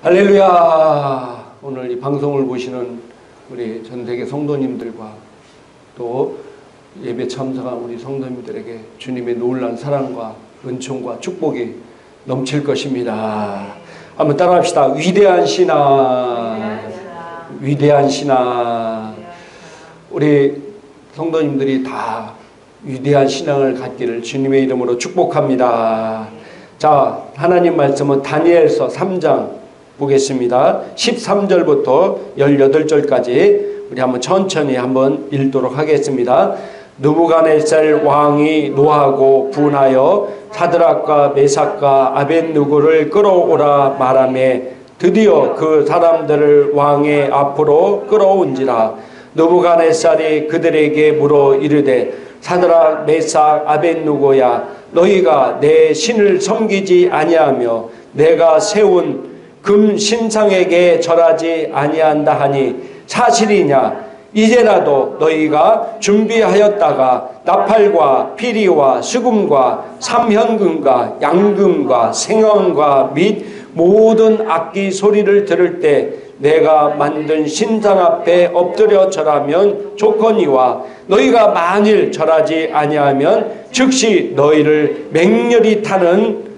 할렐루야. 오늘 이 방송을 보시는 우리 전세계 성도님들과 또 예배 참석한 우리 성도님들에게 주님의 놀라운 사랑과 은총과 축복이 넘칠 것입니다. 한번 따라합시다. 위대한 신앙. 위대한 신앙. 우리 성도님들이 다 위대한 신앙을 갖기를 주님의 이름으로 축복합니다. 자, 하나님 말씀은 다니엘서 3장 보겠습니다. 13절부터 18절까지 우리 한번 천천히 한번 읽도록 하겠습니다. 느부갓네살 왕이 노하고 분하여 사드락과 메삭과 아벳느고를 끌어오라 말하며 드디어 그 사람들을 왕의 앞으로 끌어온지라. 느부갓네살이 그들에게 물어 이르되 사드락 메삭 아벳느고야, 너희가 내 신을 섬기지 아니하며 내가 세운 금 신상에게 절하지 아니한다 하니 사실이냐? 이제라도 너희가 준비하였다가 나팔과 피리와 수금과 삼현금과 양금과 생언과 및 모든 악기 소리를 들을 때 내가 만든 신상 앞에 엎드려 절하면 좋거니와 너희가 만일 절하지 아니하면 즉시 너희를 맹렬히 타는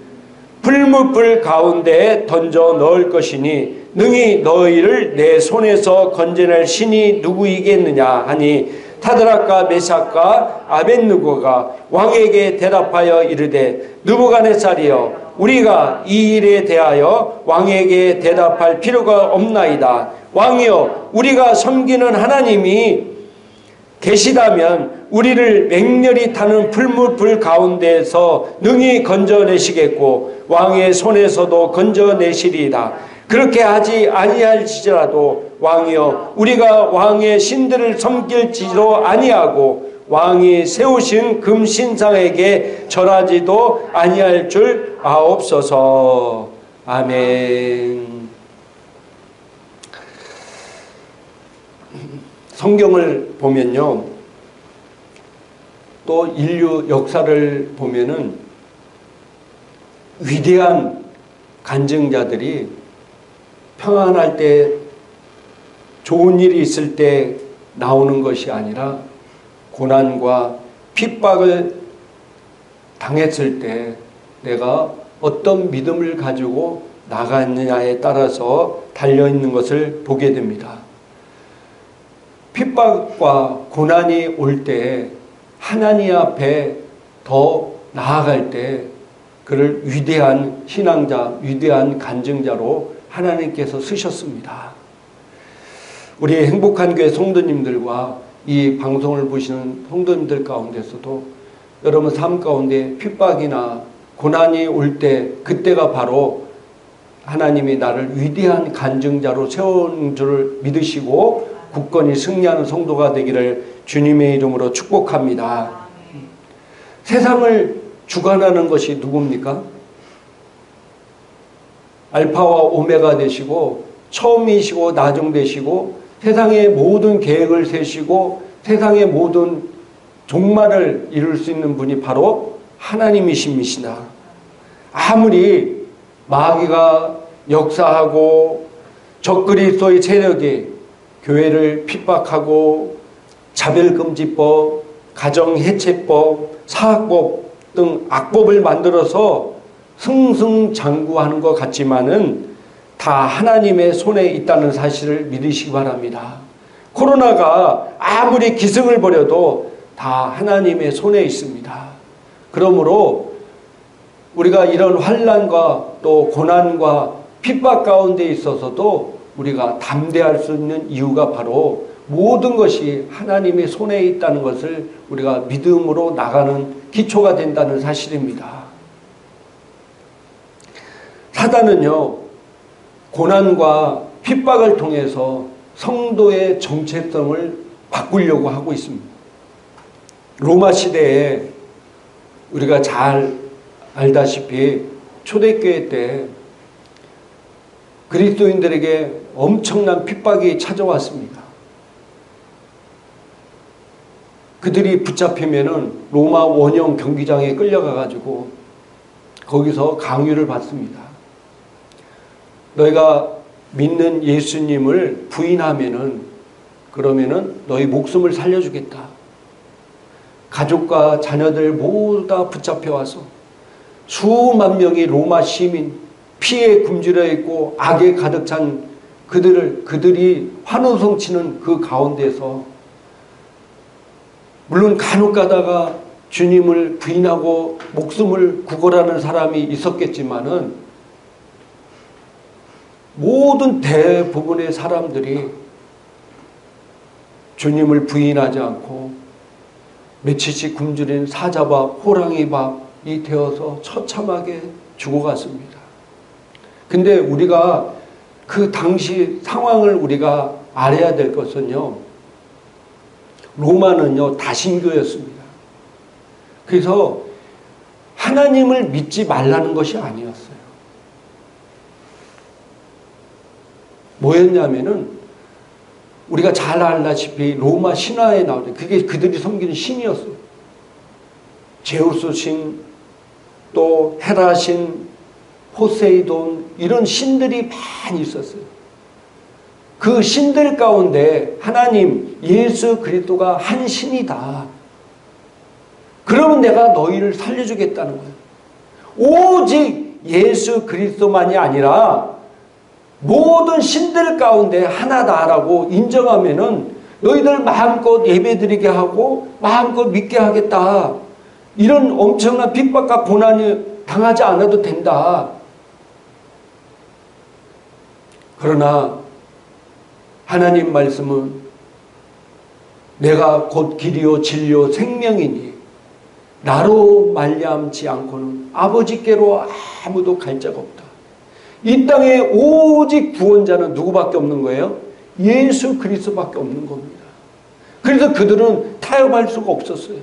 풀무불 가운데에 던져 넣을 것이니 능히 너희를 내 손에서 건져낼 신이 누구이겠느냐 하니 사드락과 메삭과 아벳느고가 왕에게 대답하여 이르되 느부갓네살이여, 우리가 이 일에 대하여 왕에게 대답할 필요가 없나이다. 왕이여, 우리가 섬기는 하나님이 계시다면 우리를 맹렬히 타는 풀무불 가운데에서 능히 건져내시겠고 왕의 손에서도 건져내시리이다. 그렇게 하지 아니할지라도 왕이여, 우리가 왕의 신들을 섬길지도 아니하고 왕이 세우신 금신상에게 절하지도 아니할 줄 아옵소서. 아멘. 성경을 보면요, 또 인류 역사를 보면은 위대한 간증자들이 평안할 때, 좋은 일이 있을 때 나오는 것이 아니라 고난과 핍박을 당했을 때 내가 어떤 믿음을 가지고 나가느냐에 따라서 달려있는 것을 보게 됩니다. 핍박과 고난이 올 때 하나님 앞에 더 나아갈 때 그를 위대한 신앙자, 위대한 간증자로 하나님께서 쓰셨습니다. 우리 행복한 교회 성도님들과 이 방송을 보시는 성도님들 가운데서도 여러분 삶 가운데 핍박이나 고난이 올 때 그때가 바로 하나님이 나를 위대한 간증자로 세운 줄 믿으시고 굳건히 승리하는 성도가 되기를 주님의 이름으로 축복합니다. 세상을 주관하는 것이 누굽니까? 알파와 오메가 되시고 처음이시고 나중 되시고 세상의 모든 계획을 세시고 세상의 모든 종말을 이룰 수 있는 분이 바로 하나님이십니다. 아무리 마귀가 역사하고 적그리스도의 세력이 교회를 핍박하고 자별금지법, 가정해체법, 사학법 등 악법을 만들어서 승승장구하는 것 같지만은 다 하나님의 손에 있다는 사실을 믿으시기 바랍니다. 코로나가 아무리 기승을 부려도 다 하나님의 손에 있습니다. 그러므로 우리가 이런 환난과 또 고난과 핍박 가운데 있어서도 우리가 담대할 수 있는 이유가 바로 모든 것이 하나님의 손에 있다는 것을 우리가 믿음으로 나가는 기초가 된다는 사실입니다. 사단은요, 고난과 핍박을 통해서 성도의 정체성을 바꾸려고 하고 있습니다. 로마 시대에 우리가 잘 알다시피 초대교회 때 그리스도인들에게 엄청난 핍박이 찾아왔습니다. 그들이 붙잡히면은 로마 원형 경기장에 끌려가가지고 거기서 강요를 받습니다. 너희가 믿는 예수님을 그러면은 너희 목숨을 살려주겠다. 가족과 자녀들 모두 다 붙잡혀와서 수만 명의 로마 시민, 피에 굶주려 있고 악에 가득 찬 그들이 환호성 치는 그 가운데서, 물론 간혹 가다가 주님을 부인하고 목숨을 구걸하는 사람이 있었겠지만은 모든 대부분의 사람들이 주님을 부인하지 않고 며칠씩 굶주린 사자밥, 호랑이밥이 되어서 처참하게 죽어갔습니다. 근데 우리가 그 당시 상황을 우리가 알아야 될 것은요, 로마는요 다신교였습니다. 그래서 하나님을 믿지 말라는 것이 아니었어요. 뭐였냐면은 우리가 잘 알다시피 로마 신화에 나오죠. 그게 그들이 섬기는 신이었어요. 제우스 신, 또 헤라 신, 포세이돈, 이런 신들이 많이 있었어요. 그 신들 가운데 하나님 예수 그리스도가 한 신이다. 그러면 내가 너희를 살려주겠다는 거예요. 오직 예수 그리스도만이 아니라 모든 신들 가운데 하나다라고 인정하면은 너희들 마음껏 예배드리게 하고 마음껏 믿게 하겠다. 이런 엄청난 핍박과 고난이 당하지 않아도 된다. 그러나 하나님 말씀은 내가 곧 길이요 진리요 생명이니 나로 말미암지 않고는 아버지께로 아무도 갈 자가 없다. 이 땅에 오직 구원자는 누구밖에 없는 거예요? 예수 그리스도밖에 없는 겁니다. 그래서 그들은 타협할 수가 없었어요.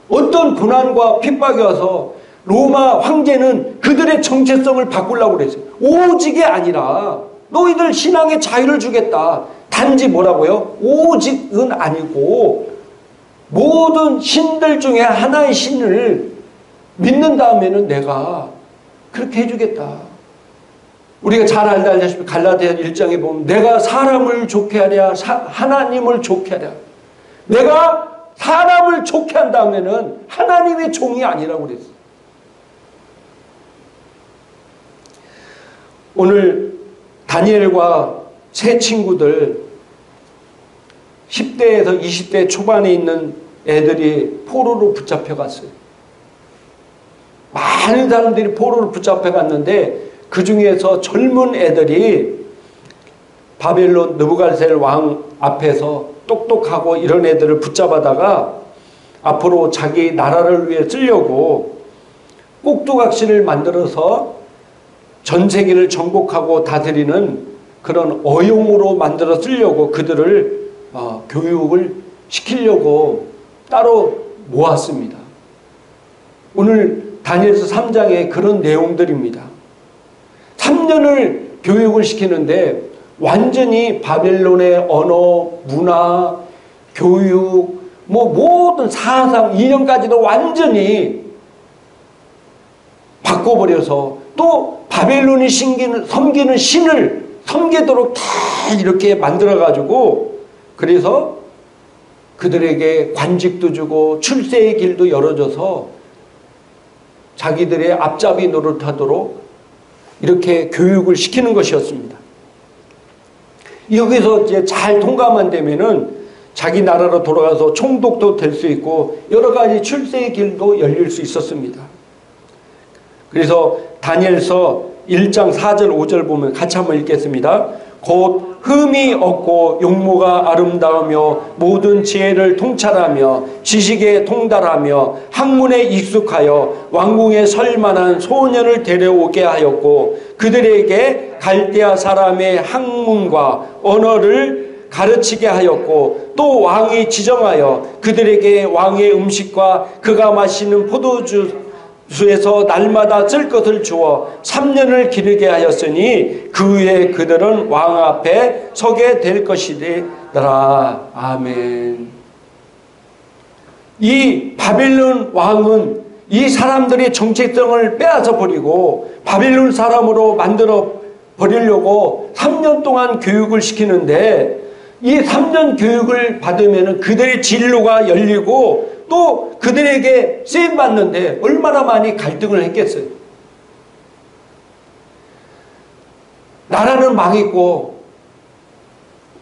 어떤 고난과 핍박이 와서 로마 황제는 그들의 정체성을 바꾸려고 그랬어요. 오직이 아니라 너희들 신앙의 자유를 주겠다. 단지 뭐라고요? 오직은 아니고 모든 신들 중에 하나의 신을 믿는다면은 내가 그렇게 해주겠다. 우리가 잘 알다시피 갈라디아 1장에 보면 내가 사람을 좋게 하랴 하나님을 좋게 하랴. 내가 사람을 좋게 한다면은 하나님의 종이 아니라고 그랬어요. 오늘 다니엘과 세 친구들 10대에서 20대 초반에 있는 애들이 포로로 붙잡혀 갔어요. 많은 사람들이 포로로 붙잡혀 갔는데 그 중에서 젊은 애들이 바벨론 느부갓네살 왕 앞에서 똑똑하고 이런 애들을 붙잡아다가 앞으로 자기 나라를 위해 쓰려고 꼭두각시를 만들어서 전 세계를 정복하고 다스리는 그런 어용으로 만들어 쓰려고 그들을 교육을 시키려고 따로 모았습니다. 오늘 다니엘서 3장에 그런 내용들입니다. 3년을 교육을 시키는데 완전히 바벨론의 언어, 문화, 교육, 모든 사상, 이념까지도 완전히 바꿔버려서 또 바벨론이 섬기는 신을 섬기도록 다 이렇게 만들어가지고 그래서 그들에게 관직도 주고 출세의 길도 열어줘서 자기들의 앞잡이 노릇하도록 이렇게 교육을 시키는 것이었습니다. 여기서 이제 잘 통과만 되면은 자기 나라로 돌아가서 총독도 될 수 있고 여러 가지 출세의 길도 열릴 수 있었습니다. 그래서 다니엘서 1장 4절 5절 보면 같이 한번 읽겠습니다. 곧 흠이 없고 용모가 아름다우며 모든 지혜를 통찰하며 지식에 통달하며 학문에 익숙하여 왕궁에 설만한 소년을 데려오게 하였고 그들에게 갈대아 사람의 학문과 언어를 가르치게 하였고 또 왕이 지정하여 그들에게 왕의 음식과 그가 마시는 포도주에서 날마다 쓸 것을 주어 3년을 기르게 하였으니 그 후에 그들은 왕 앞에 서게 될 것이더라. 아멘. 이 바벨론 왕은 이 사람들의 정체성을 빼앗아 버리고 바벨론 사람으로 만들어 버리려고 3년 동안 교육을 시키는데 이 3년 교육을 받으면 그들의 진로가 열리고 또 그들에게 쓰임받는데 얼마나 많이 갈등을 했겠어요. 나라는 망했고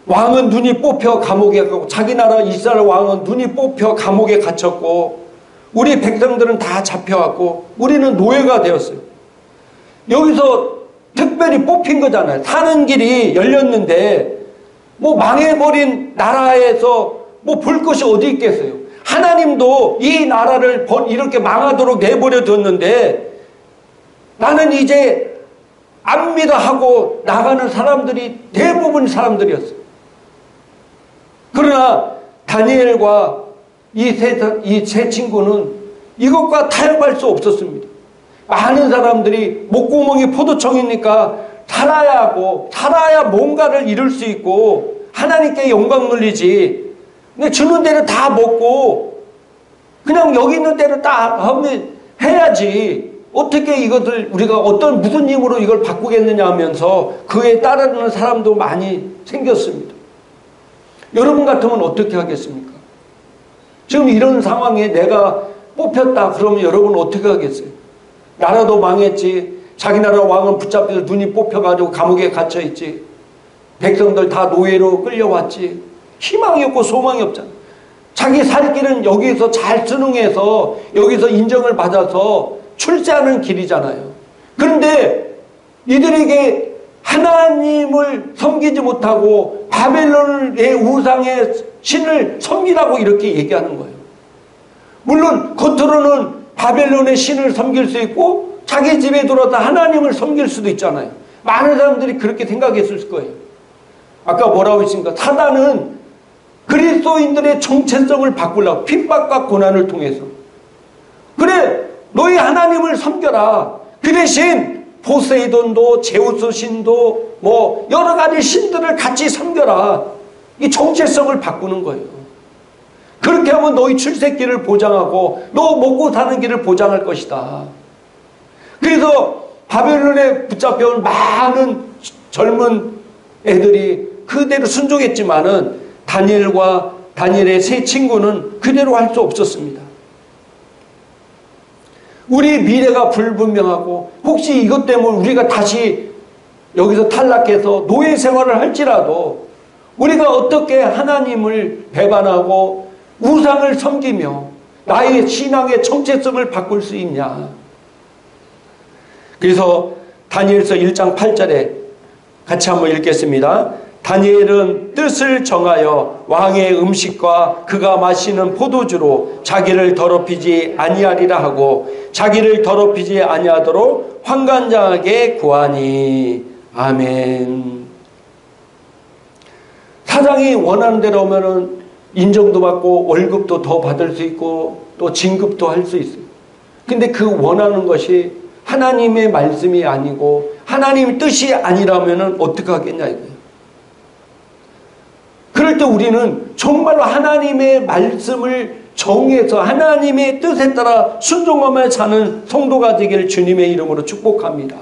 왕은 눈이 뽑혀 감옥에 갔고 자기 나라 이스라엘 왕은 눈이 뽑혀 감옥에 갇혔고 우리 백성들은 다 잡혀왔고 우리는 노예가 되었어요. 여기서 특별히 뽑힌 거잖아요. 사는 길이 열렸는데 뭐 망해버린 나라에서 뭐 볼 것이 어디 있겠어요. 하나님도 이 나라를 이렇게 망하도록 내버려 뒀는데 나는 이제 안 믿어 하고 나가는 사람들이 대부분 사람들이었어요. 그러나 다니엘과 이 세 친구는 이것과 타협할 수 없었습니다. 많은 사람들이 목구멍이 포도청이니까 살아야 하고 살아야 뭔가를 이룰 수 있고 하나님께 영광 돌리지. 근데 주는 대로 다 먹고 그냥 여기 있는 대로 다 하면 해야지. 어떻게 이것을 우리가 무슨 힘으로 이걸 바꾸겠느냐 하면서 그에 따르는 사람도 많이 생겼습니다. 여러분 같으면 어떻게 하겠습니까? 지금 이런 상황에 내가 뽑혔다 그러면 여러분 어떻게 하겠어요? 나라도 망했지. 자기 나라 왕은 붙잡혀서 눈이 뽑혀가지고 감옥에 갇혀있지. 백성들 다 노예로 끌려왔지. 희망이 없고 소망이 없잖아. 자기 살 길은 여기서 잘 수능해서 여기서 인정을 받아서 출세하는 길이잖아요. 그런데 이들에게 하나님을 섬기지 못하고 바벨론의 우상의 신을 섬기라고 이렇게 얘기하는 거예요. 물론 겉으로는 바벨론의 신을 섬길 수 있고 자기 집에 들어와서 하나님을 섬길 수도 있잖아요. 많은 사람들이 그렇게 생각했을 거예요. 아까 뭐라고 했습니까? 사단은 그리스도인들의 정체성을 바꾸려고 핍박과 고난을 통해서 그래 너희 하나님을 섬겨라. 그 대신 포세이돈도 제우스 신도 뭐 여러 가지 신들을 같이 섬겨라. 이 정체성을 바꾸는 거예요. 그렇게 하면 너희 출세길을 보장하고 너 먹고 사는 길을 보장할 것이다. 그래서 바벨론에 붙잡혀온 많은 젊은 애들이 그대로 순종했지만은 다니엘과 다니엘의 세 친구는 그대로 할 수 없었습니다. 우리 미래가 불분명하고 혹시 이것 때문에 우리가 다시 여기서 탈락해서 노예 생활을 할지라도 우리가 어떻게 하나님을 배반하고 우상을 섬기며 나의 신앙의 정체성을 바꿀 수 있냐. 그래서 다니엘서 1장 8절에 같이 한번 읽겠습니다. 다니엘은 뜻을 정하여 왕의 음식과 그가 마시는 포도주로 자기를 더럽히지 아니하리라 하고 자기를 더럽히지 아니하도록 환관장에게 구하니. 아멘. 사장이 원하는 대로 오면은 인정도 받고 월급도 더 받을 수 있고 또 진급도 할 수 있어요. 근데 그 원하는 것이 하나님의 말씀이 아니고 하나님의 뜻이 아니라면은 어떻게 하겠냐 이거예요. 그럴 때 우리는 정말로 하나님의 말씀을 정해서 하나님의 뜻에 따라 순종하며 사는 성도가 되기를 주님의 이름으로 축복합니다.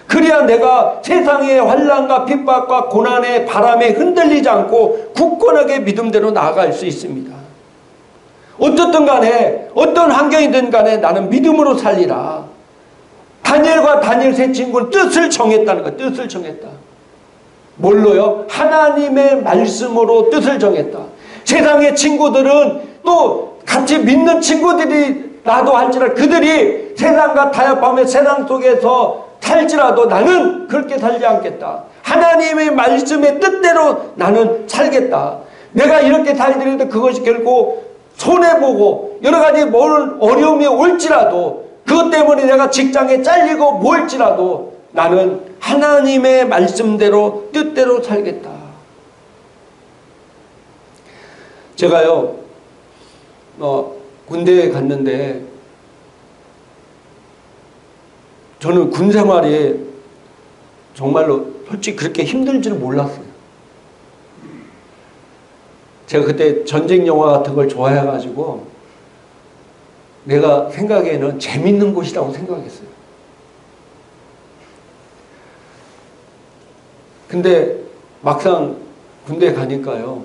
그래야 내가 세상의 환난과 핍박과 고난의 바람에 흔들리지 않고 굳건하게 믿음대로 나아갈 수 있습니다. 어떻든 간에 어떤 환경이든 간에 나는 믿음으로 살리라. 다니엘과 다니엘 세 친구는 뜻을 정했다는 거예요. 뜻을 정했다. 뭘로요? 하나님의 말씀으로 뜻을 정했다. 세상의 친구들은 또 같이 믿는 친구들이 나도 할지라도 그들이 세상과 타협하며 세상 속에서 살지라도 나는 그렇게 살지 않겠다. 하나님의 말씀의 뜻대로 나는 살겠다. 내가 이렇게 살더라도 그것이 결국 손해보고 여러 가지 어려움이 올지라도 그것 때문에 내가 직장에 잘리고 뭘지라도 나는 하나님의 말씀대로 뜻대로 살겠다. 제가요 군대에 갔는데 저는 군 생활이 정말로 솔직히 그렇게 힘든 줄 몰랐어요. 제가 그때 전쟁 영화 같은 걸 좋아해가지고 내가 생각에는 재밌는 곳이라고 생각했어요. 근데 막상 군대 가니까요.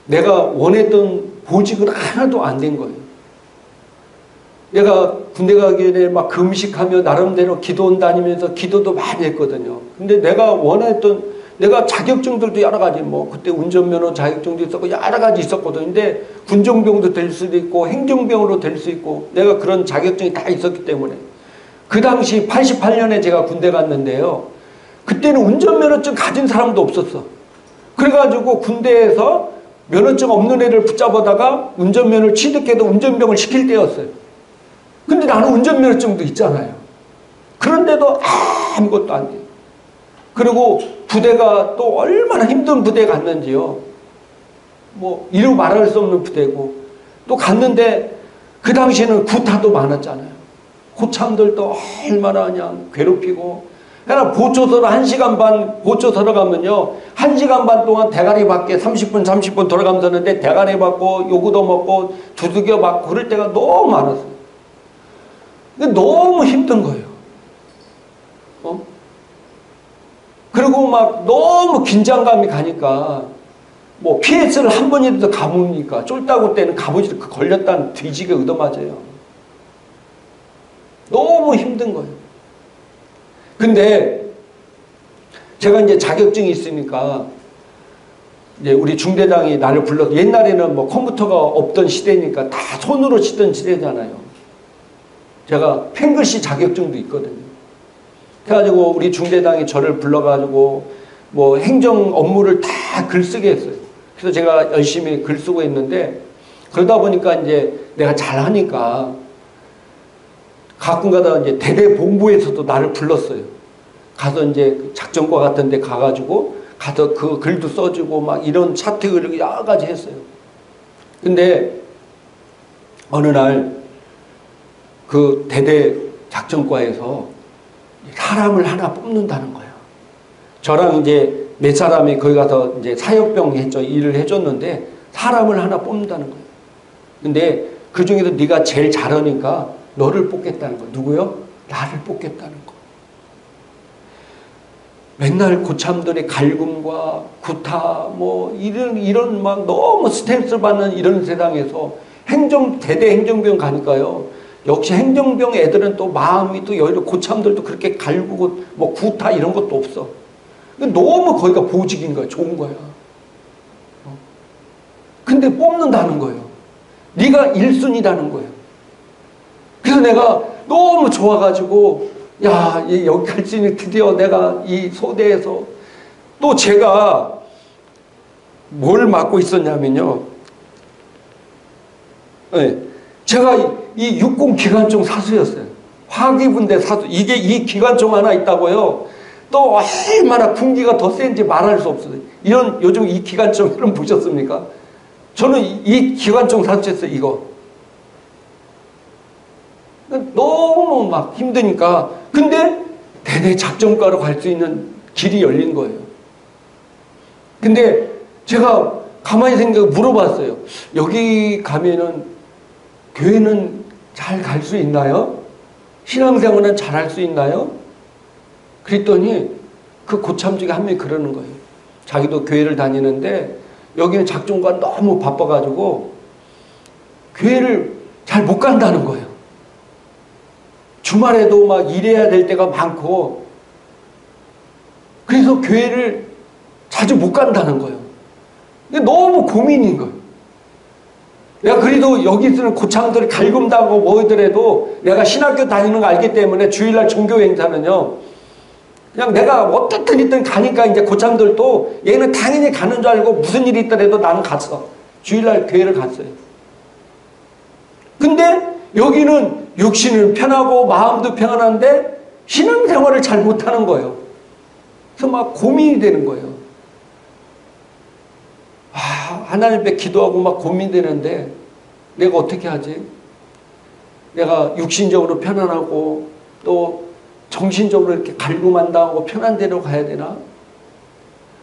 내가 원했던 보직은 하나도 안 된 거예요. 내가 군대 가기 전에 막 금식하며 나름대로 기도원 다니면서 기도도 많이 했거든요. 근데 내가 원했던, 내가 자격증들도 여러 가지, 뭐 그때 운전면허 자격증도 있었고 여러 가지 있었거든요. 근데 군종병도 될 수도 있고 행정병으로 될 수 있고 내가 그런 자격증이 다 있었기 때문에 그 당시 88년에 제가 군대 갔는데요. 그때는 운전면허증 가진 사람도 없었어. 그래가지고 군대에서 면허증 없는 애를 붙잡아다가 운전면허를 취득해도 운전병을 시킬 때였어요. 근데 나는 운전면허증도 있잖아요. 그런데도 아무것도 안 돼요. 그리고 부대가 또 얼마나 힘든 부대 갔는지요. 뭐 이루 말할 수 없는 부대고 또 갔는데 그 당시에는 구타도 많았잖아요. 고참들도 얼마나 그냥 괴롭히고 그냥 보초서로 1시간 반 보초서로 가면요 1시간 반 동안 대가리 밖에 30분 돌아가면서 하는데 대가리 받고 요구도 먹고 두들겨 맞고 그럴 때가 너무 많았어요. 너무 힘든 거예요. 그리고 막 너무 긴장감이 가니까 뭐 PS를 한 번이라도 가봅니까? 쫄다구 때는 가보지 걸렸다는 뒤지게 얻어맞아요. 너무 힘든 거예요. 근데 제가 이제 자격증이 있으니까 이제 우리 중대장이 나를 불러서 옛날에는 뭐 컴퓨터가 없던 시대니까 다 손으로 치던 시대잖아요. 제가 펜글씨 자격증도 있거든요. 그래가지고 우리 중대장이 저를 불러가지고 뭐 행정 업무를 다 글쓰게 했어요. 그래서 제가 열심히 글 쓰고 있는데 그러다 보니까 이제 내가 잘하니까 가끔 가다가 이제 대대 본부에서도 나를 불렀어요. 가서 이제 작전과 같은 데 가가지고 가서 그 글도 써주고 막 이런 차트 글을 여러 가지 했어요. 근데 어느 날 그 대대 작전과에서 사람을 하나 뽑는다는 거예요. 저랑 이제 몇 사람이 거기 가서 이제 사역병 했죠. 일을 해줬는데 사람을 하나 뽑는다는 거예요. 근데 그 중에서 네가 제일 잘하니까 너를 뽑겠다는 거예요. 누구요? 나를 뽑겠다는 거. 맨날 고참들의 갈굼과 구타 뭐 이런 막 너무 스트레스 받는 이런 세상에서 대대 행정병 가니까요. 역시 행정병 애들은 또 마음이 또 여러 고참들도 그렇게 갈구고 뭐 구타 이런 것도 없어. 너무 거기가 보직인 거야. 좋은 거야. 근데 뽑는다는 거예요. 네가 1순위라는 거예요. 그래서 내가 너무 좋아가지고 야, 여기 갈 수 있는 드디어 내가 이 소대에서 또 제가 뭘 맡고 있었냐면요. 네, 제가 이 육공 기관총 사수였어요. 화기분대 사수. 이게 이 기관총 하나 있다고요. 또 얼마나 군기가 더 센지 말할 수 없어요. 이런 요즘 이 기관총 이런 보셨습니까? 저는 이 기관총 사수했어요. 이거. 너무 막 힘드니까. 근데 대대 작전과로 갈 수 있는 길이 열린 거예요. 근데 제가 가만히 생각해 물어봤어요. 여기 가면은 교회는 잘 갈 수 있나요? 신앙생활은 잘 할 수 있나요? 그랬더니 그 고참 중에 한 명이 그러는 거예요. 자기도 교회를 다니는데 여기는 작전과 너무 바빠가지고 교회를 잘 못 간다는 거예요. 주말에도 막 일해야 될 때가 많고 그래서 교회를 자주 못 간다는 거예요. 이게 너무 고민인 거예요. 내가 그래도 여기 있는 고참들이 갈굼다고 뭐더라도 내가 신학교 다니는 거 알기 때문에 주일날 종교 행사는요. 그냥 내가 어떻든 있든 가니까 이제 고참들도 얘는 당연히 가는 줄 알고 무슨 일이 있더라도 나는 갔어. 주일날 교회를 갔어요. 근데 여기는 육신은 편하고 마음도 편안한데 신앙생활을 잘 못하는 거예요. 그래서 막 고민이 되는 거예요. 하나님 앞에 기도하고 막 고민되는데 내가 어떻게 하지? 내가 육신적으로 편안하고 또 정신적으로 이렇게 갈굼한다고 편한 데로 가야 되나?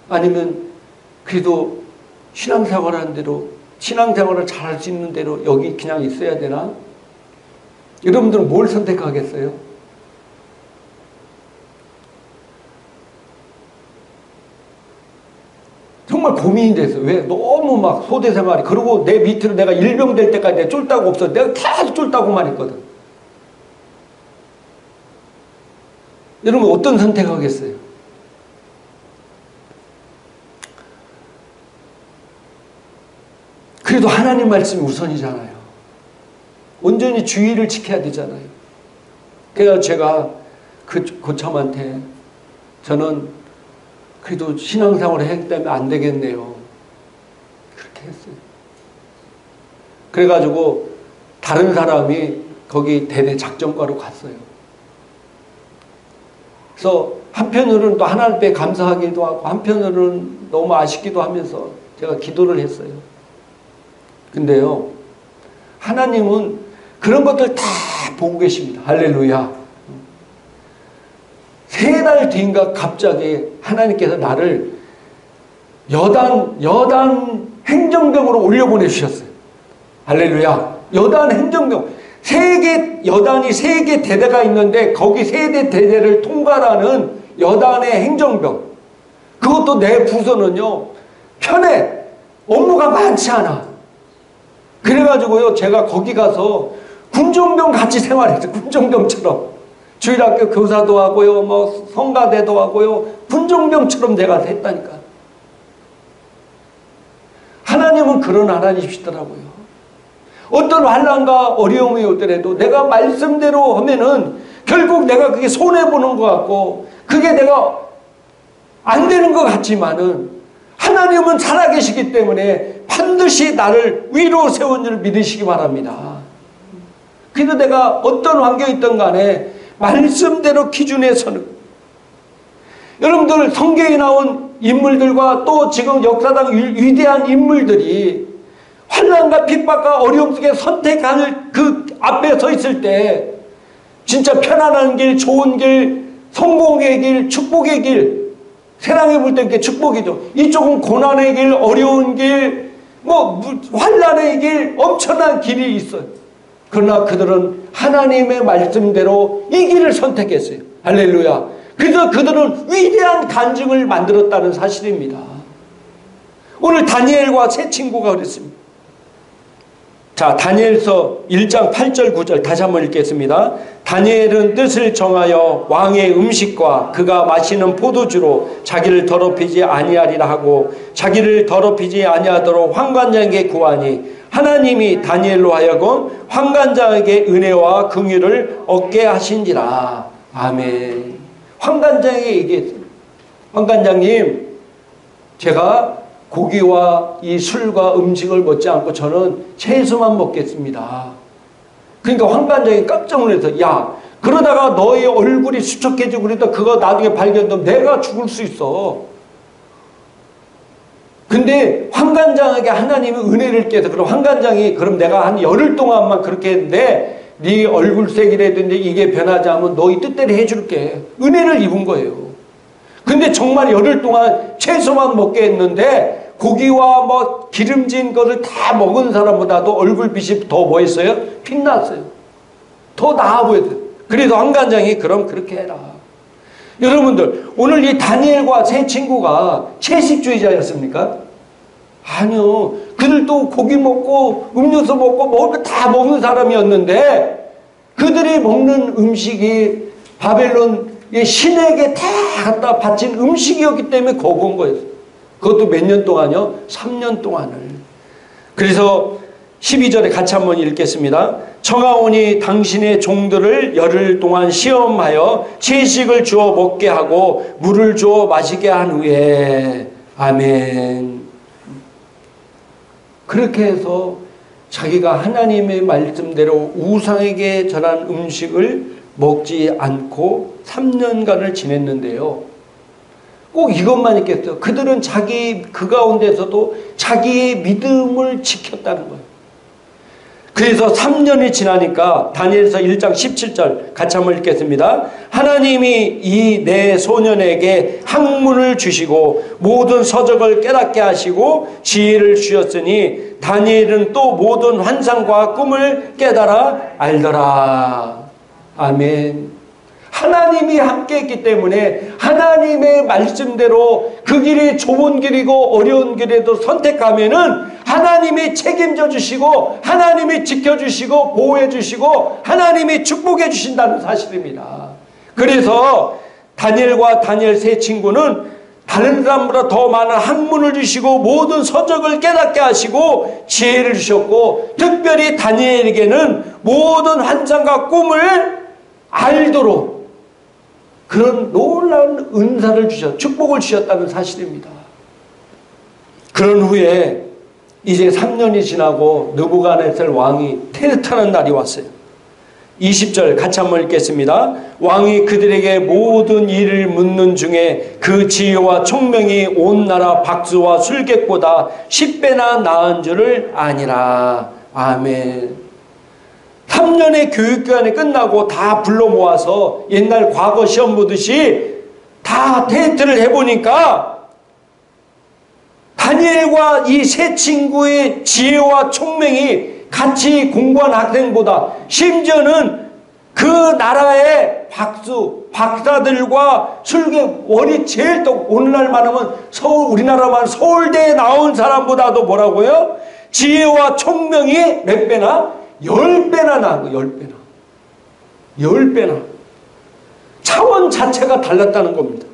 아니면 그래도 신앙생활하는 대로 신앙생활을 잘 할 수 있는 대로 여기 그냥 있어야 되나? 여러분들은 뭘 선택하겠어요? 정말 고민이 됐어요. 왜? 너무 막 소대 생활이. 그리고 내 밑으로 내가 일병될 때까지 내가 쫄다고 없어. 내가 계속 쫄다고만 했거든. 여러분 어떤 선택하겠어요? 그래도 하나님 말씀이 우선이잖아요. 온전히 주의를 지켜야 되잖아요. 그래서 제가 그 고참한테 저는 그래도 신앙생활을 했기 때문에 안 되겠네요. 그렇게 했어요. 그래가지고 다른 사람이 거기 대대 작전과로 갔어요. 그래서 한편으로는 또 하나님 앞에 감사하기도 하고 한편으로는 너무 아쉽기도 하면서 제가 기도를 했어요. 근데요, 하나님은 그런 것들 다 보고 계십니다. 할렐루야. 3달 뒤인가 갑자기 하나님께서 나를 여단 행정병으로 올려보내주셨어요. 할렐루야. 여단 행정병. 여단이 3개 대대가 있는데 거기 3대 대대를 통과하는 여단의 행정병. 그것도 내 부서는요, 편해. 업무가 많지 않아. 그래가지고요, 제가 거기 가서 군종병 같이 생활했어요. 군종병처럼. 주일학교 교사도 하고요, 뭐 성가대도 하고요, 군종병처럼 내가 했다니까. 하나님은 그런 하나님이시더라고요. 어떤 환난과 어려움이 오더라도 내가 말씀대로 하면은 결국 내가 그게 손해보는 것 같고 그게 내가 안 되는 것 같지만은 하나님은 살아계시기 때문에 반드시 나를 위로 세운 줄 믿으시기 바랍니다. 그래서 내가 어떤 환경이 있든 간에 말씀대로 기준에 서는, 여러분들 성경에 나온 인물들과 또 지금 역사상 위대한 인물들이 환난과 핍박과 어려움 속에 선택할 그 앞에 서 있을 때 진짜 편안한 길, 좋은 길, 성공의 길, 축복의 길, 세상에 볼 때 이렇게 축복이죠. 이쪽은 고난의 길, 어려운 길, 뭐 환난의 길, 엄청난 길이 있어요. 그러나 그들은 하나님의 말씀대로 이 길을 선택했어요. 할렐루야. 그래서 그들은 위대한 간증을 만들었다는 사실입니다. 오늘 다니엘과 세 친구가 그랬습니다. 자, 다니엘서 1장 8절 9절 다시 한번 읽겠습니다. 다니엘은 뜻을 정하여 왕의 음식과 그가 마시는 포도주로 자기를 더럽히지 아니하리라 하고 자기를 더럽히지 아니하도록 환관장에게 구하니 하나님이 다니엘로 하여금 환관장에게 은혜와 긍휼을 얻게 하신지라. 아멘. 환관장에게 얘기했어요. 환관장님, 제가 고기와 이 술과 음식을 먹지 않고 저는 채소만 먹겠습니다. 그러니까 환관장이 깜짝 놀라서, 야, 그러다가 너의 얼굴이 수척해지고 그러다 그거 나중에 발견되면 내가 죽을 수 있어. 근데 환관장에게 하나님이 은혜를 깨서, 그럼 환관장이 그럼 내가 한 열흘 동안만 그렇게 했는데 네 얼굴색이라든지 이게 변하지 않으면 너희 뜻대로 해줄게. 은혜를 입은 거예요. 근데 정말 열흘 동안 채소만 먹게 했는데 고기와 뭐 기름진 것을 다 먹은 사람보다도 얼굴빛이 더 뭐 했어요? 빛났어요. 더 나아 보였어요. 그래서 환관장이 그럼 그렇게 해라. 여러분들, 오늘 이 다니엘과 세 친구가 채식주의자였습니까? 아니요. 그들도 고기 먹고 음료수 먹고 먹을 거 다 먹는 사람이었는데 그들이 먹는 음식이 바벨론의 신에게 다 갖다 바친 음식이었기 때문에 거부한 거였어요. 그것도 몇 년 동안요? 3년 동안을. 그래서 12절에 같이 한번 읽겠습니다. 청하오니 당신의 종들을 열흘 동안 시험하여 채식을 주어 먹게 하고 물을 주어 마시게 한 후에. 아멘. 그렇게 해서 자기가 하나님의 말씀대로 우상에게 전한 음식을 먹지 않고 3년간을 지냈는데요. 꼭 이것만 있겠어요. 그들은 그 가운데서도 자기의 믿음을 지켰다는 거예요. 그래서 3년이 지나니까 다니엘서 1장 17절 같이 한번 읽겠습니다. 하나님이 이 내 소년에게 학문을 주시고 모든 서적을 깨닫게 하시고 지혜를 주셨으니 다니엘은 또 모든 환상과 꿈을 깨달아 알더라. 아멘. 하나님이 함께 했기 때문에 하나님의 말씀대로 그 길이 좁은 길이고 어려운 길에도 선택하면은 하나님이 책임져 주시고 하나님이 지켜주시고 보호해 주시고 하나님이 축복해 주신다는 사실입니다. 그래서 다니엘과 다니엘 세 친구는 다른 사람보다 더 많은 학문을 주시고 모든 서적을 깨닫게 하시고 지혜를 주셨고, 특별히 다니엘에게는 모든 환상과 꿈을 알도록 그런 놀라운 은사를 축복을 주셨다는 사실입니다. 그런 후에 이제 3년이 지나고 느부갓네살 왕이 퇴퇴하는 날이 왔어요. 20절 같이 한번 읽겠습니다. 왕이 그들에게 모든 일을 묻는 중에 그 지혜와 총명이 온 나라 박수와 술객보다 10배나 나은 줄을 아니라. 아멘. 3년의 교육기간이 끝나고 다 불러 모아서 옛날 과거 시험 보듯이 다 테스트를 해보니까 다니엘과 이 세 친구의 지혜와 총명이 같이 공부한 학생보다, 심지어는 그 나라의 박사들과 술객원이 제일 또 오늘날 말하면 우리나라 말 서울대에 나온 사람보다도 뭐라고요? 지혜와 총명이 몇 배나? 10배나 나은 거예요. 10배나. 10배나. 차원 자체가 달랐다는 겁니다.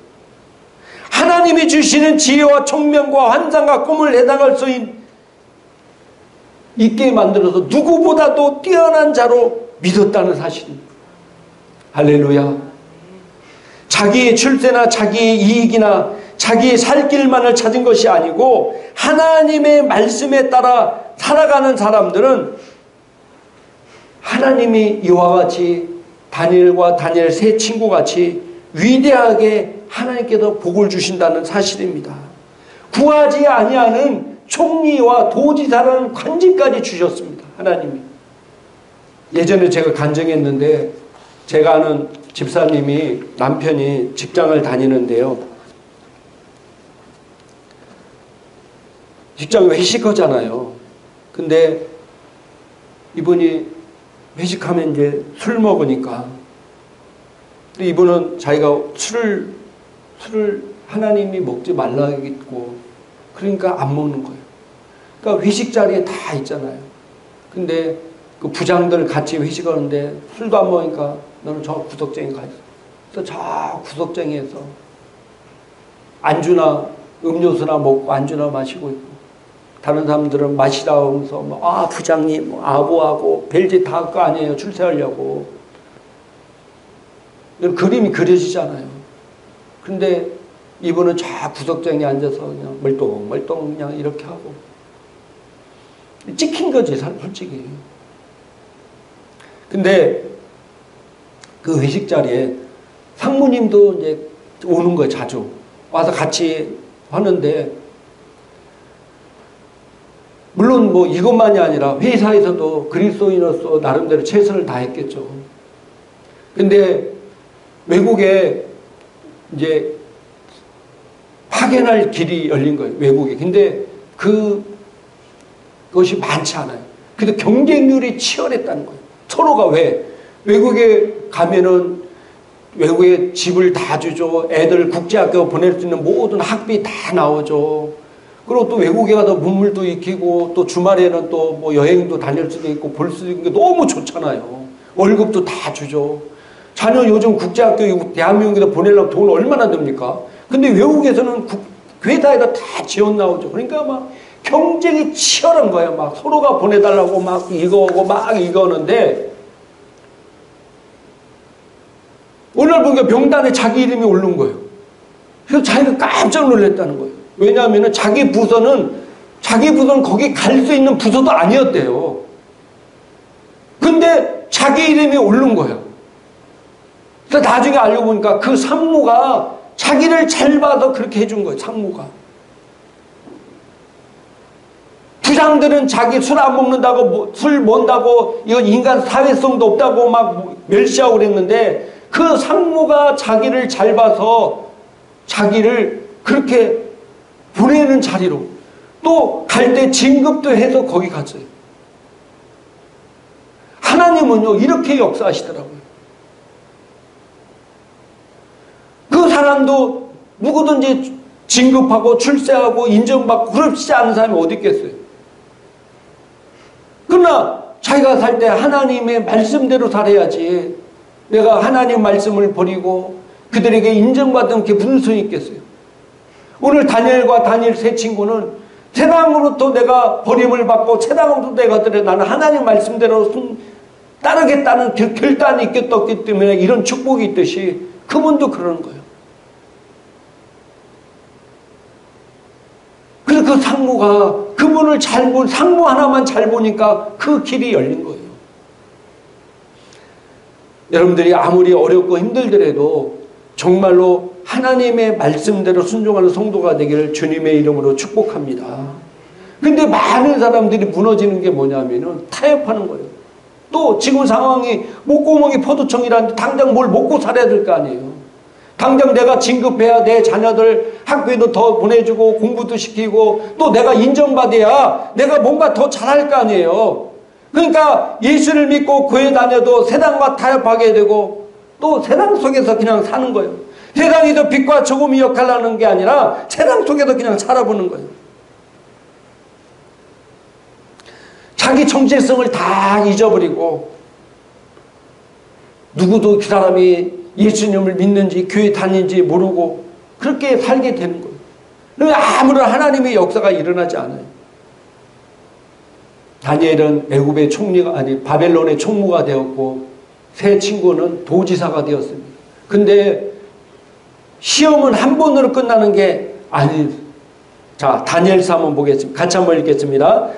하나님이 주시는 지혜와 총명과 환상과 꿈을 해당할 수 있게 만들어서 누구보다도 뛰어난 자로 믿었다는 사실입니다. 할렐루야. 자기의 출세나 자기의 이익이나 자기의 살 길만을 찾은 것이 아니고 하나님의 말씀에 따라 살아가는 사람들은 하나님이 이와 같이 다니엘과 다니엘 세 친구같이 위대하게 하나님께서 복을 주신다는 사실입니다. 구하지 아니하는 총리와 도지사라는 관직까지 주셨습니다. 하나님이. 예전에 제가 간증했는데, 제가 아는 집사님이 남편이 직장을 다니는데요. 직장 회식하잖아요. 근데 이분이 회식하면 이제 술 먹으니까, 근데 이분은 자기가 술을 하나님이 먹지 말라 했고, 그러니까 안 먹는 거예요. 그러니까 회식 자리에 다 있잖아요. 근데 그 부장들 같이 회식하는데 술도 안 먹으니까 너는 저 구석쟁이 가 있어. 그래서 저 구석쟁이에서 안주나 음료수나 먹고 안주나 마시고 있고, 다른 사람들은 마시다 하면서 아 부장님 아부하고 별짓 다 할 거 아니에요. 출세하려고. 그림이 그려지잖아요. 근데 이분은 저 구석쟁이에 앉아서 그냥 멀뚱멀뚱 그냥 이렇게 하고. 찍힌 거지, 솔직히. 근데 그 회식 자리에 상무님도 이제 오는 거예요, 자주. 와서 같이 하는데, 물론 뭐 이것만이 아니라 회사에서도 그리스도인으로서 나름대로 최선을 다했겠죠. 근데 외국에 이제 파견할 길이 열린 거예요, 외국에. 근데 그것이 많지 않아요. 그래도 경쟁률이 치열했다는 거예요. 서로가 왜? 외국에 가면은 외국에 집을 다 주죠. 애들 국제학교 보낼 수 있는 모든 학비 다 나오죠. 그리고 또 외국에 가서 문물도 익히고, 또 주말에는 또 뭐 여행도 다닐 수도 있고 볼 수도 있는 게 너무 좋잖아요. 월급도 다 주죠. 자녀 요즘 국제학교 대한민국에서 보내려면 돈 얼마나 듭니까? 근데 외국에서는 회사에다 다 지원 나오죠. 그러니까 막 경쟁이 치열한 거예요. 막 서로가 보내달라고 막 이거하고 막 이거하는데, 오늘 보니까 명단에 자기 이름이 오른 거예요. 그래서 자기가 깜짝 놀랐다는 거예요. 왜냐하면 자기 부서는 거기 갈 수 있는 부서도 아니었대요. 근데 자기 이름이 오른 거예요. 그래서 나중에 알고 보니까 그 상무가 자기를 잘 봐서 그렇게 해준 거예요. 상무가. 부장들은 자기 술 안 먹는다고, 술 뭔다고, 이건 인간 사회성도 없다고 막 멸시하고 그랬는데, 그 상무가 자기를 잘 봐서 자기를 그렇게 보내는 자리로, 또 갈 때 진급도 해서 거기 갔어요. 하나님은요 이렇게 역사하시더라고요. 사람도 누구든지 진급하고 출세하고 인정받고 그렇지 않은 사람이 어디 있겠어요. 그러나 자기가 살 때 하나님의 말씀대로 살아야지, 내가 하나님 말씀을 버리고 그들에게 인정받은 게 무슨 소용이 있겠어요. 오늘 다니엘과 다니엘 세 친구는 세상으로부터 내가 버림을 받고 세상으로부터 내가 들여 나는 하나님 말씀대로 따르겠다는 결단이 있기 때문에 이런 축복이 있듯이 그분도 그러는 거예요. 그래서 그 상무가 그분을 상무 하나만 잘 보니까 그 길이 열린 거예요. 여러분들이 아무리 어렵고 힘들더라도 정말로 하나님의 말씀대로 순종하는 성도가 되기를 주님의 이름으로 축복합니다. 근데 많은 사람들이 무너지는 게 뭐냐면은 타협하는 거예요. 또 지금 상황이 목구멍이 포도청이라는데 당장 뭘 먹고 살아야 될 거 아니에요. 당장 내가 진급해야 내 자녀들 학교에도 더 보내주고 공부도 시키고 또 내가 인정받아야 내가 뭔가 더 잘할 거 아니에요. 그러니까 예수를 믿고 교회 다녀도 세상과 타협하게 되고 또 세상 속에서 그냥 사는 거예요. 세상에서 빛과 소금이 역할을 하는 게 아니라 세상 속에서 그냥 살아보는 거예요. 자기 정체성을 다 잊어버리고 누구도 그 사람이 예수님을 믿는지 교회 다니는지 모르고 그렇게 살게 되는 거예요. 그러니까 아무런 하나님의 역사가 일어나지 않아요. 다니엘은 애굽의 총리가 바벨론의 총무가 되었고 세 친구는 도지사가 되었습니다. 근데 시험은 한 번으로 끝나는 게 아니에요. 자, 다니엘서 한번 보겠습니다. 같이 한번 읽겠습니다.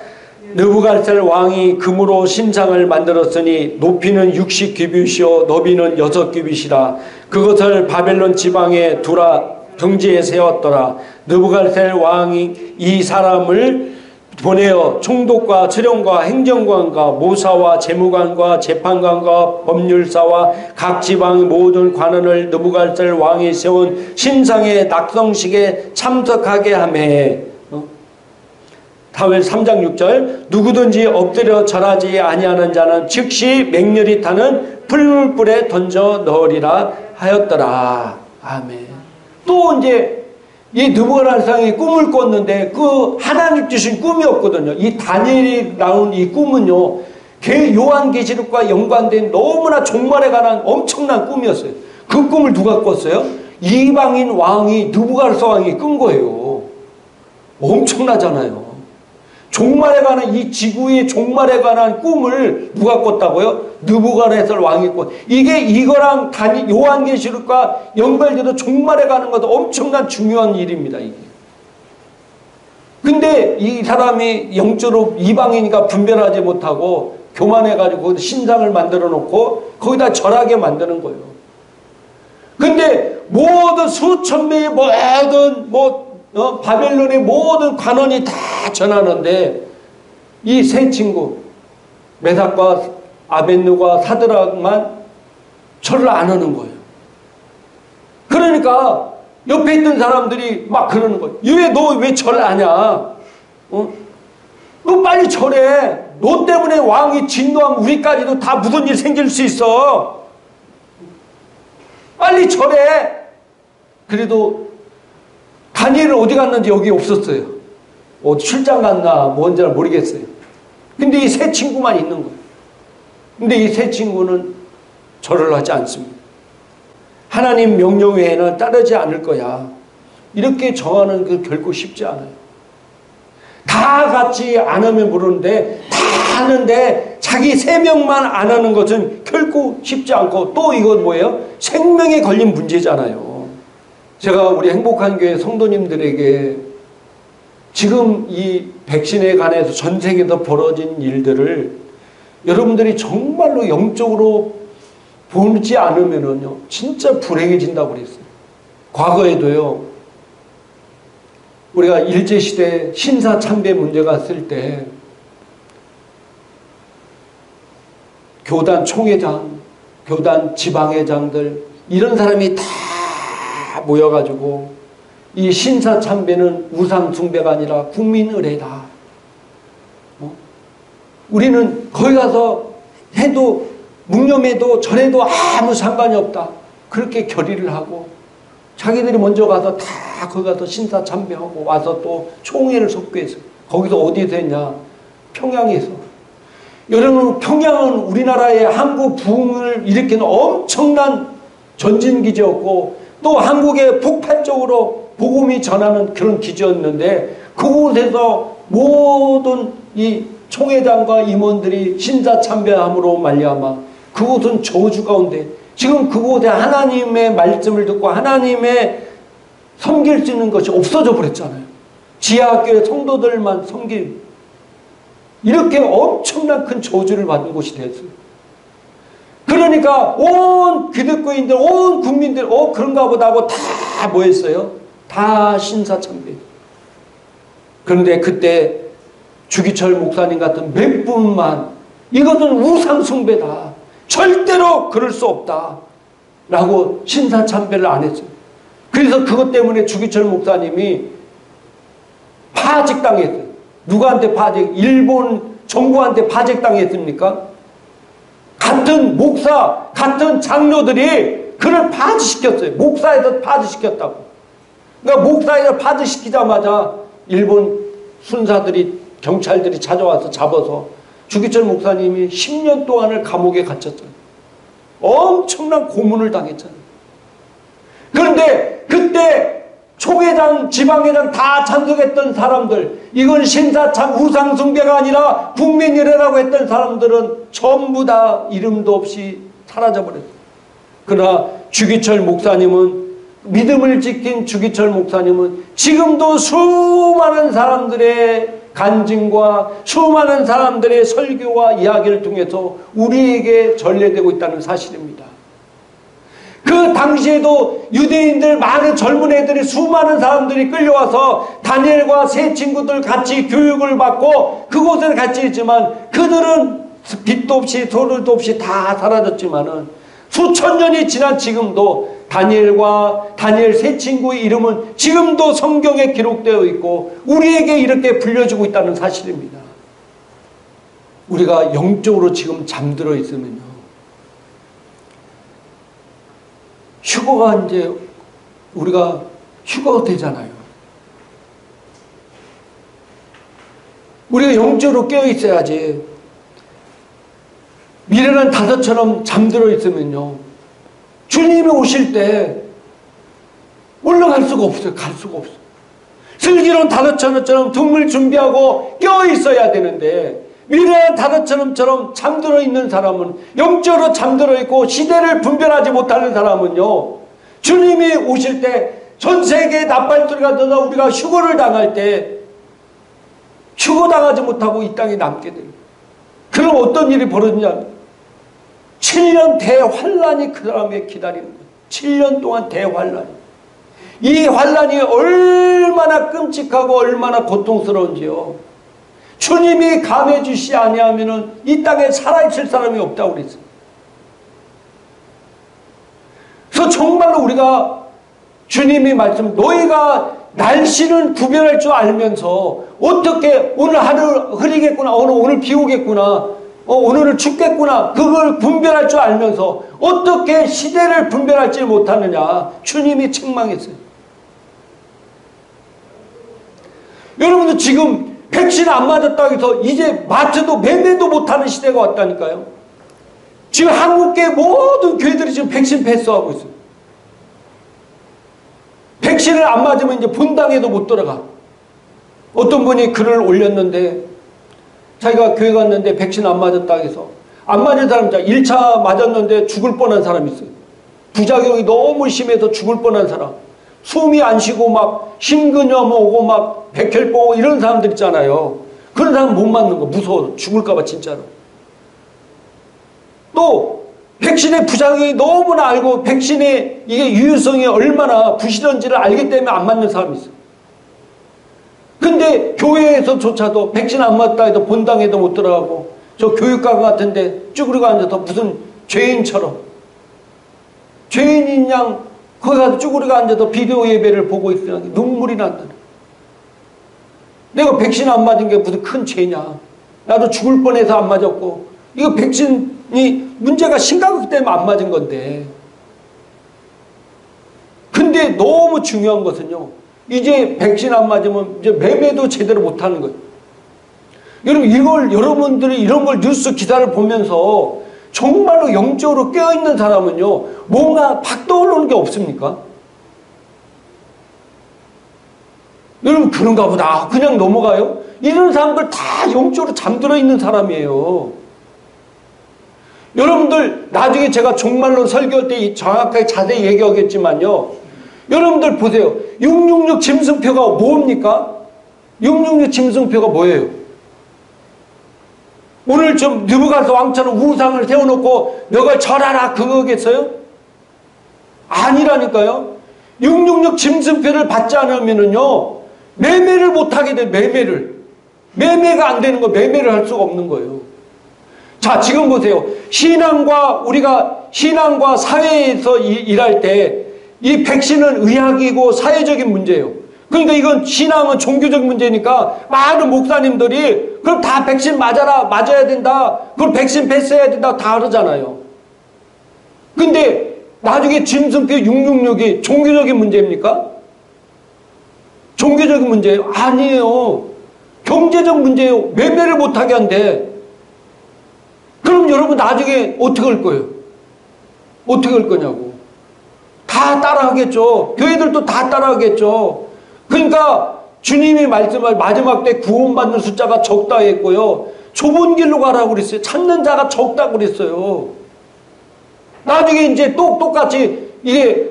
느부갓네살 왕이 금으로 신상을 만들었으니 높이는 60규빗이요 너비는 6규빗이라. 그것을 바벨론 지방에 두라 경지에 세웠더라. 느부갓네살 왕이 이 사람을 보내어 총독과 수령과 행정관과 모사와 재무관과 재판관과 법률사와 각 지방의 모든 관원을 느부갓네살 왕이 세운 신상의 낙성식에 참석하게 하매. 사무엘 3장 6절 누구든지 엎드려 절하지 아니하는 자는 즉시 맹렬히 타는 풀물불에 던져 넣으리라 하였더라. 아멘. 또 이제 이 느부갓네살이 꿈을 꿨는데 그 하나님 주신 꿈이었거든요. 이 다니엘이 나온 이 꿈은요, 요한계시록과 연관된 너무나 종말에 관한 엄청난 꿈이었어요. 그 꿈을 누가 꿨어요? 이방인 왕이 느부갓네살 왕이 꾼 거예요. 엄청나잖아요. 종말에 관한 이 지구의 종말에 관한 꿈을 누가 꿨다고요? 느부갓네살 왕이 꿨. 이게 이거랑 요한계시록과 연결돼도 종말에 가는 것도 엄청난 중요한 일입니다. 이게. 근데 이 사람이 영적으로 이방이니까 분별하지 못하고 교만해가지고 신상을 만들어 놓고 거기다 절하게 만드는 거예요. 근데 모든 수천 명의 모든 바벨론의 모든 관원이 다 전하는데 이 세 친구 메삭과 아벳느고와 사드락만 절을 안 하는 거예요. 그러니까 옆에 있던 사람들이 막 그러는 거예요. 너 왜 절 안 하냐? 너 빨리 절해. 너 때문에 왕이 진노하면 우리까지도 다 무슨 일 생길 수 있어. 빨리 절해. 그래도 다니엘은 어디 갔는지 여기 없었어요. 출장 갔나 뭔지 모르겠어요. 근데 이 세 친구만 있는 거예요. 근데 이 세 친구는 절을 하지 않습니다. 하나님 명령 외에는 따르지 않을 거야. 이렇게 정하는 게 결코 쉽지 않아요. 다 같이 안 하면 모르는데 다 하는데 자기 3명만 안 하는 것은 결코 쉽지 않고 또 이건 뭐예요? 생명에 걸린 문제잖아요. 제가 우리 행복한 교회 성도님들에게 지금 이 백신에 관해서 전 세계에서 벌어진 일들을 여러분들이 정말로 영적으로 보지 않으면은요, 진짜 불행해진다고 그랬어요. 과거에도요, 우리가 일제시대 신사참배 문제가 있을 때 교단 총회장, 교단 지방회장들 이런 사람이 다 모여가지고 이 신사참배는 우상숭배가 아니라 국민의례다. 우리는 거기 가서 해도 묵념해도 절해도 아무 상관이 없다. 그렇게 결의를 하고 자기들이 먼저 가서 다 거기 가서 신사 참배하고 와서 또 총회를 속개해서 거기서 어디서 했냐? 평양에서. 여러분, 평양은 우리나라의 한국 부흥을 일으키는 엄청난 전진기지였고 또 한국의 폭발적으로 복음이 전하는 그런 기지였는데 그곳에서 모든 이 총회장과 임원들이 신사 참배함으로 말미암아 그곳은 저주 가운데 지금 그곳에 하나님의 말씀을 듣고 하나님의 섬길 수 있는 것이 없어져 버렸잖아요. 지하학교의 성도들만 섬길 이렇게 엄청난 큰 저주를 받은 곳이 됐어요. 그러니까 온 기독교인들, 온 국민들, 그런가 보다 하고 다 뭐 했어요? 다 신사 참배. 그런데 그때 주기철 목사님 같은 몇 분만 이것은 우상 숭배다. 절대로 그럴 수 없다. 라고 신사 참배를 안 했어요. 그래서 그것 때문에 주기철 목사님이 파직당했어요. 누구한테 일본 정부한테 파직당했습니까? 같은 목사, 같은 장로들이 그를 파직시켰어요. 목사에서 파직시켰다고. 그러니까 목사에서 파직시키자마자 일본 순사들이, 경찰들이 찾아와서 잡아서 주기철 목사님이 10년 동안을 감옥에 갇혔잖아요. 엄청난 고문을 당했잖아요. 그런데 그때 총회장, 지방회장 다 참석했던 사람들, 이건 신사참 우상숭배가 아니라 국민이래라고 했던 사람들은 전부 다 이름도 없이 사라져버렸어요. 그러나 주기철 목사님은, 믿음을 지킨 주기철 목사님은 지금도 수많은 사람들의 간증과 수많은 사람들의 설교와 이야기를 통해서 우리에게 전래되고 있다는 사실입니다. 그 당시에도 유대인들 많은 젊은 애들이 수많은 사람들이 끌려와서 다니엘과 세 친구들 같이 교육을 받고 그곳에 같이 있지만 그들은 빛도 없이 소리도 없이 다 사라졌지만은 수천 년이 지난 지금도 다니엘 세 친구의 이름은 지금도 성경에 기록되어 있고 우리에게 이렇게 불려주고 있다는 사실입니다. 우리가 영적으로 지금 잠들어 있으면요, 휴거가 이제 우리가 휴거가 되잖아요. 우리가 영적으로 깨어 있어야지. 미련한 다섯처럼 잠들어 있으면요, 주님이 오실 때 올라갈 수가 없어요. 갈 수가 없어요. 슬기로운 다섯처럼 등을 준비하고 깨어 있어야 되는데 미련한 다섯처럼 잠들어 있는 사람은, 영적으로 잠들어 있고 시대를 분별하지 못하는 사람은요, 주님이 오실 때 전 세계에 납발소리가 들려 우리가 휴거를 당할 때 휴거당하지 못하고 이 땅에 남게 돼요. 그럼 어떤 일이 벌어지냐? 7년 대환란이 그 사람에게 기다리는 거예요. 7년 동안 대환란이. 이 환란이 얼마나 끔찍하고 얼마나 고통스러운지요. 주님이 감해 주시지 아니하면은 이 땅에 살아있을 사람이 없다고 그랬어요. 그래서 정말로 우리가 주님이 말씀, 너희가 날씨는 구별할 줄 알면서 어떻게 오늘 하루 흐리겠구나, 오늘 비 오겠구나, 오늘은 춥겠구나, 그걸 분별할 줄 알면서 어떻게 시대를 분별할지 못하느냐, 주님이 책망했어요. 여러분들 지금 백신 안 맞았다고 해서 이제 마트도 매매도 못하는 시대가 왔다니까요. 지금 한국계 모든 교회들이 지금 백신 패스하고 있어요. 백신을 안 맞으면 이제 본당에도 못 들어가. 어떤 분이 글을 올렸는데 자기가 교회 갔는데 백신 안 맞았다고 해서, 안 맞은 사람, 1차 맞았는데 죽을 뻔한 사람이 있어요. 부작용이 너무 심해서 죽을 뻔한 사람. 숨이 안 쉬고 막 심근염 오고 막 백혈병 오고 이런 사람들 있잖아요. 그런 사람 못 맞는 거 무서워. 죽을까봐 진짜로. 또 백신의 부작용이 너무나 알고 백신의 이게 유효성이 얼마나 부실한지를 알기 때문에 안 맞는 사람이 있어요. 근데 교회에서조차도 백신 안 맞다 해도 본당에도 못 들어가고 저 교육관 같은데 쭈그리고 앉아서 무슨 죄인처럼, 죄인인 양 거기 가서 쭈그리고 앉아서 비디오 예배를 보고 있으니 눈물이 난다는. 내가 백신 안 맞은 게 무슨 큰 죄냐. 나도 죽을 뻔해서 안 맞았고, 이거 백신이 문제가 심각하기 때문에 안 맞은 건데. 근데 근데 너무 중요한 것은요, 이제 백신 안 맞으면 이제 매매도 제대로 못하는 거예요. 여러분, 이걸 여러분들이 이런 걸 뉴스 기사를 보면서 정말로 영적으로 깨어있는 사람은요, 뭔가 팍 떠오르는 게 없습니까? 여러분, 그런가 보다 그냥 넘어가요? 이런 사람들 다 영적으로 잠들어 있는 사람이에요. 여러분들 나중에 제가 종말론 설교할 때 정확하게 자세히 얘기하겠지만요, 여러분들 보세요. 666 짐승표가 뭡니까? 666 짐승표가 뭐예요? 오늘 좀 느부갓네살 왕처럼 우상을 세워놓고 너걸 절하라 그거겠어요? 아니라니까요. 666 짐승표를 받지 않으면은요, 매매를 못하게 돼. 매매가 안 되는 거, 매매를 할 수가 없는 거예요. 자, 지금 보세요. 우리가 신앙과 사회에서 일할 때 이 백신은 의학이고 사회적인 문제예요. 그러니까 이건 신앙은 종교적 문제니까 많은 목사님들이 그럼 다 백신 맞아야 된다. 그럼 백신 패스해야 된다. 다 그러잖아요. 근데 나중에 짐승표 666이 종교적인 문제입니까? 종교적인 문제예요? 아니에요. 경제적 문제예요. 매매를 못하게 한대. 그럼 여러분 나중에 어떻게 할 거예요? 어떻게 할 거냐고. 다 따라하겠죠. 교회들도 다 따라하겠죠. 그러니까 주님이 말씀을 마지막 때 구원받는 숫자가 적다 했고요. 좁은 길로 가라고 그랬어요. 찾는 자가 적다고 그랬어요. 나중에 이제 똑같이 이게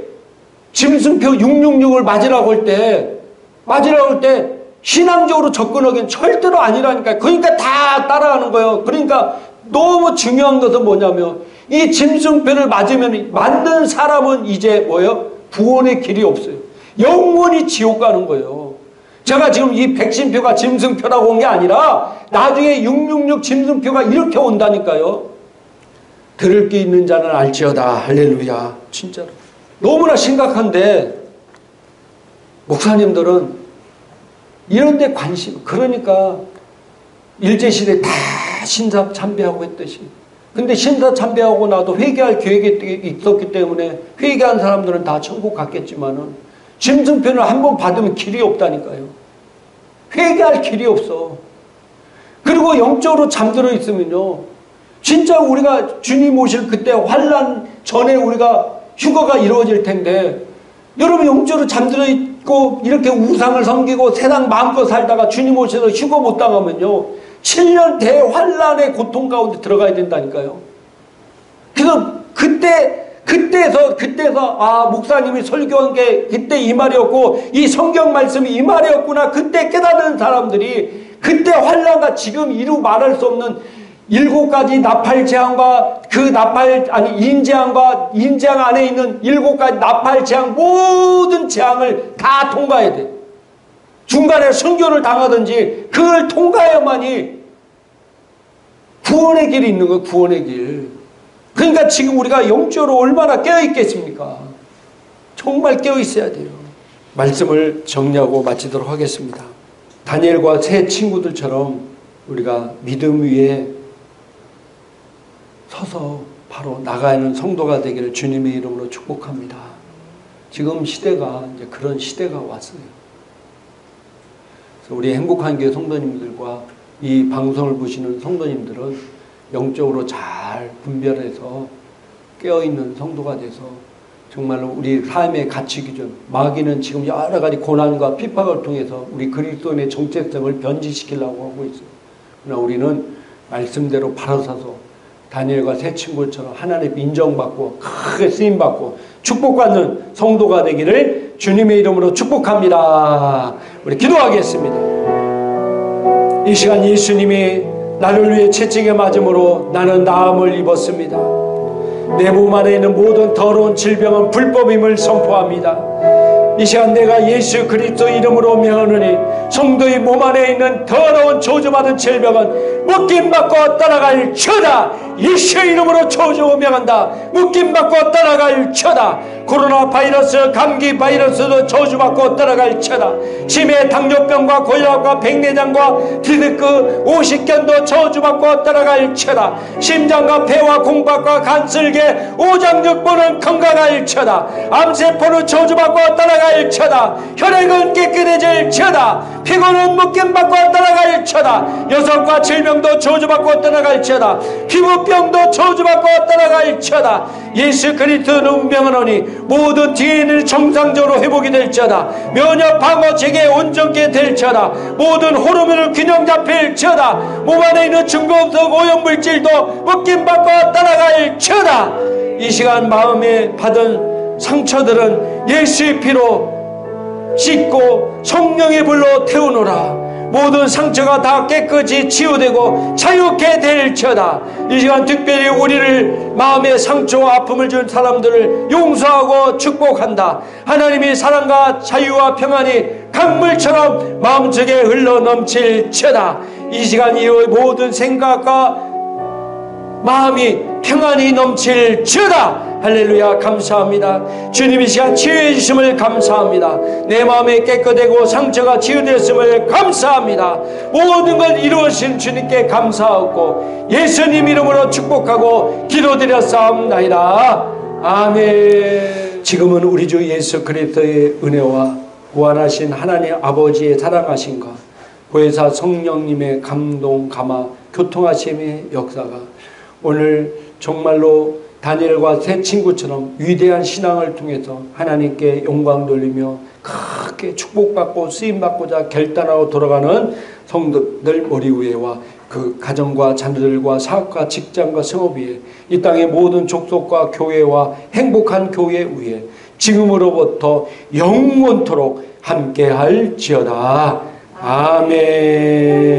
짐승표 666을 맞으라고 할 때 신앙적으로 접근하기엔 절대로 아니라니까요. 그러니까 다 따라하는 거예요. 그러니까 너무 중요한 것은 뭐냐면 이 짐승표를 맞으면 맞는 사람은 이제 뭐예요? 구원의 길이 없어요. 영원히 지옥 가는 거예요. 제가 지금 이 백신표가 짐승표라고 온 게 아니라 나중에 666 짐승표가 이렇게 온다니까요. 들을 게 있는 자는 알지어다. 할렐루야. 진짜로. 너무나 심각한데 목사님들은 이런 데 그러니까 일제시대에 다 신사 참배하고 했듯이. 근데 신사 참배하고 나도 회개할 계획이 있었기 때문에 회개한 사람들은 다 천국 갔겠지만은 짐승표를 한번 받으면 길이 없다니까요. 회개할 길이 없어. 그리고 영적으로 잠들어 있으면요, 진짜 우리가 주님 오실 그때 환난 전에 우리가 휴거가 이루어질 텐데, 여러분 영적으로 잠들어 있고 이렇게 우상을 섬기고 세상 마음껏 살다가 주님 오셔서 휴거 못 당하면요, 7년 대환란의 고통 가운데 들어가야 된다니까요. 그래서 그때서 아, 목사님이 설교한 게 그때 이 말이었고 이 성경 말씀이 이 말이었구나, 그때 깨닫는 사람들이 그때 환란과 지금 이루 말할 수 없는 7가지 나팔 재앙과 인재앙과 인재앙 안에 있는 7가지 나팔 재앙, 모든 재앙을 다 통과해야 돼. 중간에 순교를 당하든지 그걸 통과해야만이 구원의 길이 있는 거예요. 구원의 길. 그러니까 지금 우리가 영적으로 얼마나 깨어있겠습니까? 정말 깨어있어야 돼요. 말씀을 정리하고 마치도록 하겠습니다. 다니엘과 세 친구들처럼 우리가 믿음 위에 서서 바로 나가는 성도가 되기를 주님의 이름으로 축복합니다. 지금 시대가 이제 그런 시대가 왔어요. 그래서 우리 행복한 교회 성도님들과 이 방송을 보시는 성도님들은 영적으로 잘 분별해서 깨어있는 성도가 돼서 정말로 우리 삶의 가치 기준, 마귀는 지금 여러 가지 고난과 핍박을 통해서 우리 그리스도인의 정체성을 변질시키려고 하고 있어요. 그러나 우리는 말씀대로 바로 서서 다니엘과 세 친구처럼 하나님 인정받고 크게 쓰임받고 축복받는 성도가 되기를 주님의 이름으로 축복합니다. 우리 기도하겠습니다. 이 시간 예수님이 나를 위해 채찍에 맞음으로 나는 나음을 입었습니다. 내 몸 안에 있는 모든 더러운 질병은 불법임을 선포합니다. 이 시간 내가 예수 그리스도 이름으로 명하노니 성도의 몸 안에 있는 더러운 저주받은 질병은 묶임받고 떠나갈지어다. 예수의 이름으로 저주하고 명한다. 묶임받고 떠나갈지어다. 코로나 바이러스, 감기 바이러스도 저주받고 떠나갈지어다. 치매, 당뇨병과 고혈압과 백내장과 디스크, 오십견도 저주받고 떠나갈지어다. 심장과 폐와 공박과 간슬개, 오장육부는 건강할지어다. 암세포는 저주받고 떠나갈지어다. 혈액은 깨끗해질지어다. 피고는 묶임받고 떠나갈지어다. 여성과 질병도 저주받고 떠나갈지어다. 피부병도 저주받고 떠나갈지어다. 예수 그리스도는 운명하노니 모든 DNA는 정상적으로 회복이 될지어다. 면역 방어 체계 온전케 될지어다. 모든 호르몬은 균형 잡힐지어다. 몸 안에 있는 중금속 오염물질도 묶임받고 떠나갈지어다. 이 시간 마음에 받은 상처들은 예수의 피로 씻고 성령의 불로 태우노라. 모든 상처가 다 깨끗이 치유되고 자유케 될지어다. 이 시간 특별히 우리를 마음의 상처와 아픔을 준 사람들을 용서하고 축복한다. 하나님의 사랑과 자유와 평안이 강물처럼 마음속에 흘러넘칠지어다. 이 시간 이후의 모든 생각과 마음이 평안이 넘칠지어다. 할렐루야. 감사합니다. 주님 이 시간 치유해 주심을 감사합니다. 내 마음에 깨끗하고 상처가 치유되었음을 감사합니다. 모든 걸 이루어주신 주님께 감사하고 예수님 이름으로 축복하고 기도드렸사옵나이다. 아멘. 지금은 우리 주 예수 그리스도의 은혜와 무한하신 하나님 아버지의 사랑하심과 보혜사 성령님의 감동 감화 교통하심의 역사가 오늘 정말로 다니엘과 세 친구처럼 위대한 신앙을 통해서 하나님께 영광 돌리며 크게 축복받고 쓰임받고자 결단하고 돌아가는 성도들 머리 위에와 그 가정과 자녀들과 사업과 직장과 성업 위에 이 땅의 모든 족속과 교회와 행복한 교회 위에 지금으로부터 영원토록 함께할지어다. 아멘.